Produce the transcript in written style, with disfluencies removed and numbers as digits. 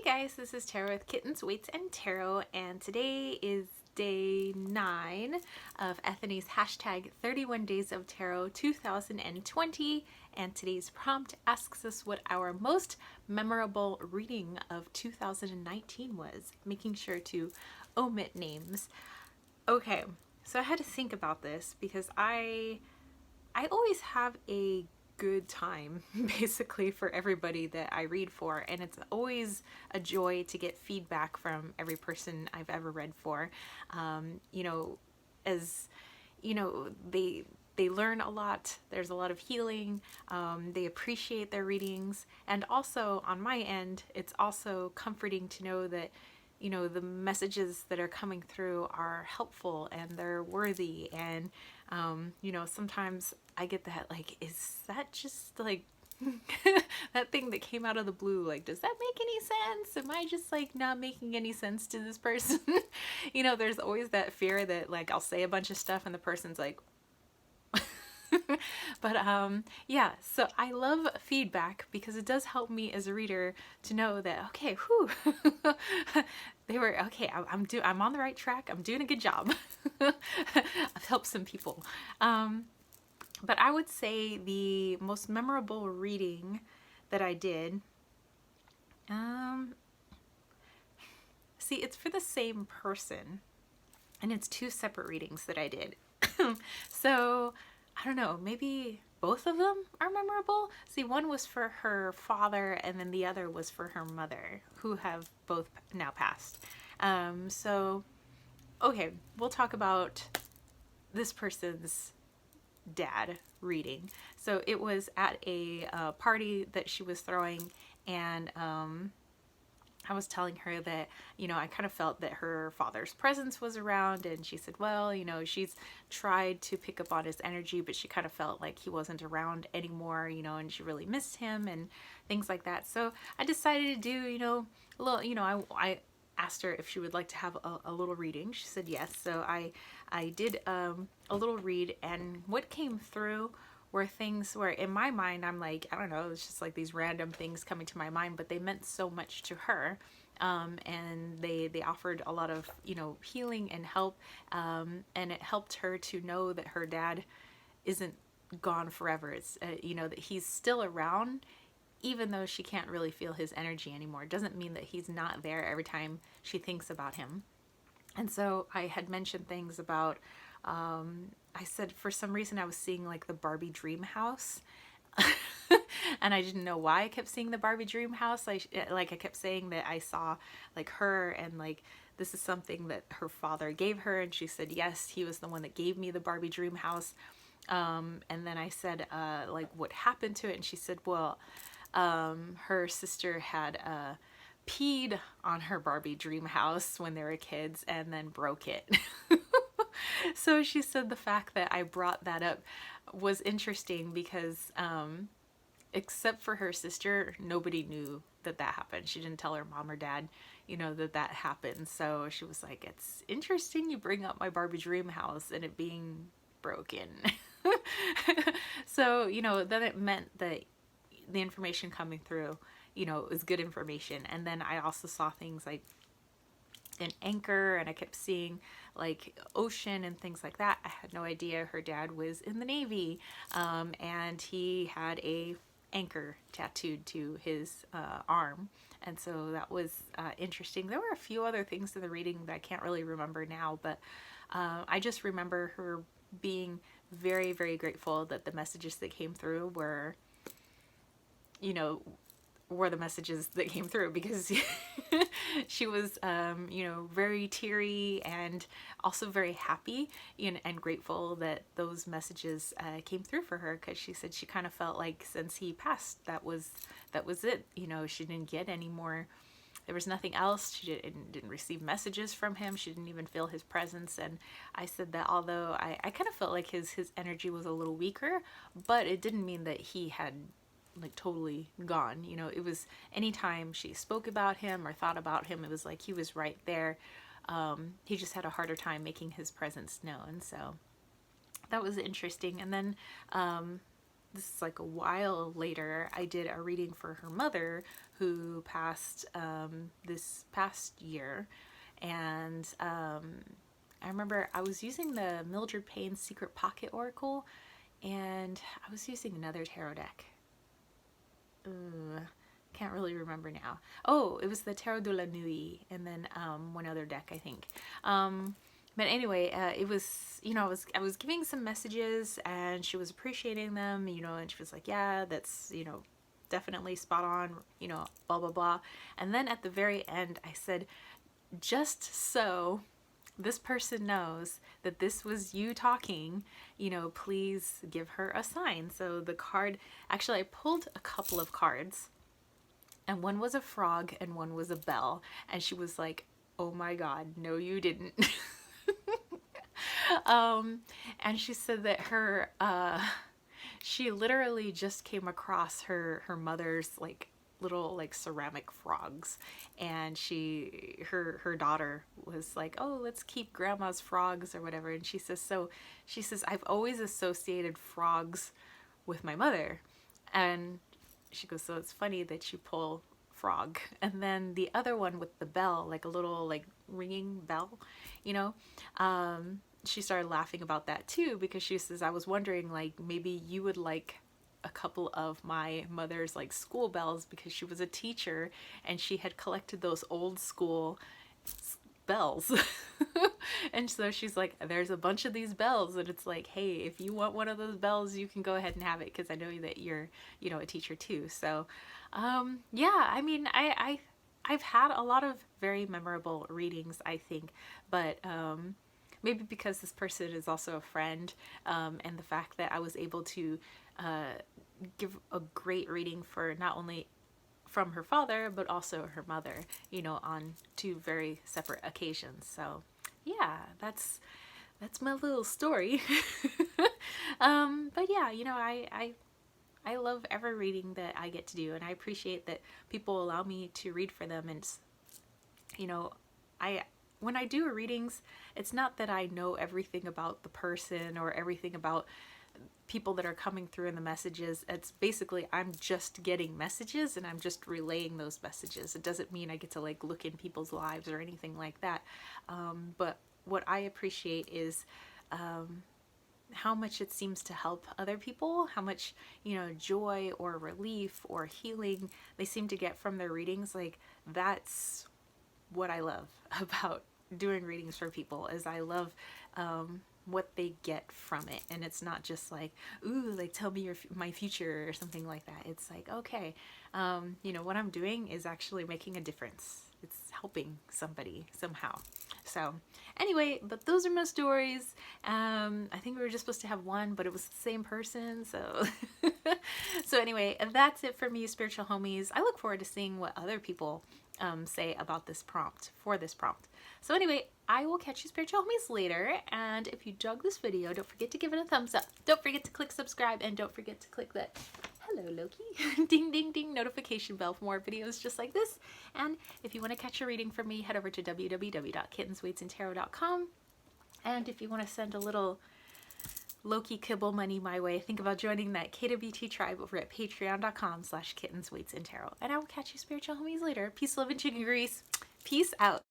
guys, this is Tarot with Kittens, Weights, and Tarot, and today is day 9 of Ethany's hashtag 31 Days of Tarot 2020, and today's prompt asks us what our most memorable reading of 2019 was, making sure to omit names. Okay, so I had to think about this because I always have a good time basically for everybody that I read for, and it's always a joy to get feedback from every person I've ever read for. As you know, they learn a lot. There's a lot of healing. They appreciate their readings, and also on my end, it's also comforting to know that the messages that are coming through are helpful and they're worthy. And sometimes I get that, like, is that just like that thing that came out of the blue? Like, does that make any sense? Am I just like not making any sense to this person? There's always that fear that, like, I'll say a bunch of stuff and the person's like, but yeah, so I love feedback because it does help me as a reader to know that, okay, whew, they were okay. I'm on the right track. I'm doing a good job. I've helped some people. But I would say the most memorable reading that I did, see, it's for the same person, and it's 2 separate readings that I did. So I don't know, maybe both of them are memorable. See, one was for her father, and then the other was for her mother, who have both now passed. So, okay, we'll talk about this person's dad reading. So it was at a party that she was throwing, and I was telling her that, I kind of felt that her father's presence was around, and she said, well, she's tried to pick up on his energy, but she kind of felt like he wasn't around anymore, and she really missed him and things like that. So I decided to do, a little, I asked her if she would like to have a little reading. She said yes. So I did a little read, and what came through were things where in my mind I'm like, I don't know, it's just like these random things coming to my mind, but they meant so much to her. And they offered a lot of healing and help, and it helped her to know that her dad isn't gone forever. It's that he's still around, even though she can't really feel his energy anymore. It doesn't mean that he's not there every time she thinks about him. And so I had mentioned things about, I said for some reason I was seeing like the Barbie dream house. And I didn't know why I kept seeing the Barbie dream house. I kept saying that I saw like her, and like this is something that her father gave her, and she said yes, he was the one that gave me the Barbie dream house. And then I said like what happened to it, and she said, well, her sister had peed on her Barbie dream house when they were kids and then broke it. So she said the fact that I brought that up was interesting because except for her sister, nobody knew that happened. She didn't tell her mom or dad, that happened. So she was like, it's interesting you bring up my Barbie dream house and it being broken. So, then it meant that the information coming through, is good information. And then I also saw things like an anchor, and I kept seeing like ocean and things like that. I had no idea her dad was in the Navy, and he had a anchor tattooed to his arm, and so that was interesting. There were a few other things in the reading that I can't really remember now, but I just remember her being very, very grateful that the messages that came through were the messages that came through, because she was, very teary and also very happy and grateful that those messages came through for her, because she said she kind of felt like since he passed, that was it. She didn't get any more. There was nothing else. She didn't receive messages from him. She didn't even feel his presence. And I said that although I kind of felt like his energy was a little weaker, but it didn't mean that he had like totally gone. It was anytime she spoke about him or thought about him, it was like he was right there. He just had a harder time making his presence known. So that was interesting. And then this is like a while later, I did a reading for her mother who passed this past year. And I remember I was using the Mildred Payne Secret Pocket Oracle, and I was using another tarot deck. Can't really remember now. Oh, it was the Tarot de la Nuit, and then one other deck, I think. But anyway, it was, you know, I was giving some messages, and she was appreciating them, you know, and she was like, yeah, that's, you know, definitely spot on, you know, blah, blah, blah. And then at the very end, I said, just so this person knows that this was you talking, you know, please give her a sign. So the card, actually I pulled a couple of cards, and one was a frog and one was a bell. And she was like, oh my God, no, you didn't. And she said that her, she literally just came across her mother's like little like ceramic frogs, and her daughter was like, oh, let's keep grandma's frogs or whatever. And she says, I've always associated frogs with my mother. And she goes, so it's funny that you pull frog. And then the other one with the bell, like a little like ringing bell, you know, she started laughing about that too, because she says, I was wondering, like, maybe you would like a couple of my mother's like school bells, because she was a teacher and she had collected those old school bells. And so she's like, there's a bunch of these bells, and it's like, hey, if you want one of those bells, you can go ahead and have it, because I know that you're, you know, a teacher too. So yeah, I mean, I've had a lot of very memorable readings, I think, but maybe because this person is also a friend, and the fact that I was able to give a great reading for not only from her father but also her mother, you know, on two very separate occasions. So yeah, that's my little story. But yeah, you know, I love every reading that I get to do, and I appreciate that people allow me to read for them. And you know, when I do readings, it's not that I know everything about the person or everything about people that are coming through in the messages. It's basically, I'm just getting messages and I'm just relaying those messages. It doesn't mean I get to like look in people's lives or anything like that. But what I appreciate is how much it seems to help other people, how much, you know, joy or relief or healing they seem to get from their readings. Like, that's what I love about doing readings for people, is I love what they get from it. And it's not just like, ooh, like tell me my future or something like that. It's like, okay, you know, what I'm doing is actually making a difference. It's helping somebody somehow. So anyway, but those are my stories. I think we were just supposed to have one, but it was the same person. So so anyway, that's it for me, spiritual homies. I look forward to seeing what other people say about this prompt, for this prompt. So anyway, I will catch you spiritual homies later. And if you dug this video, don't forget to give it a thumbs up. Don't forget to click subscribe, and don't forget to click that hello Loki ding ding ding notification bell for more videos just like this. And if you want to catch a reading from me, head over to www.kittensweetsandtarot.com. And if you want to send a little Loki kibble money my way, think about joining that KWT tribe over at patreon.com/kittensweetsandtarot. And I will catch you spiritual homies later. Peace, love, and chicken grease. Peace out.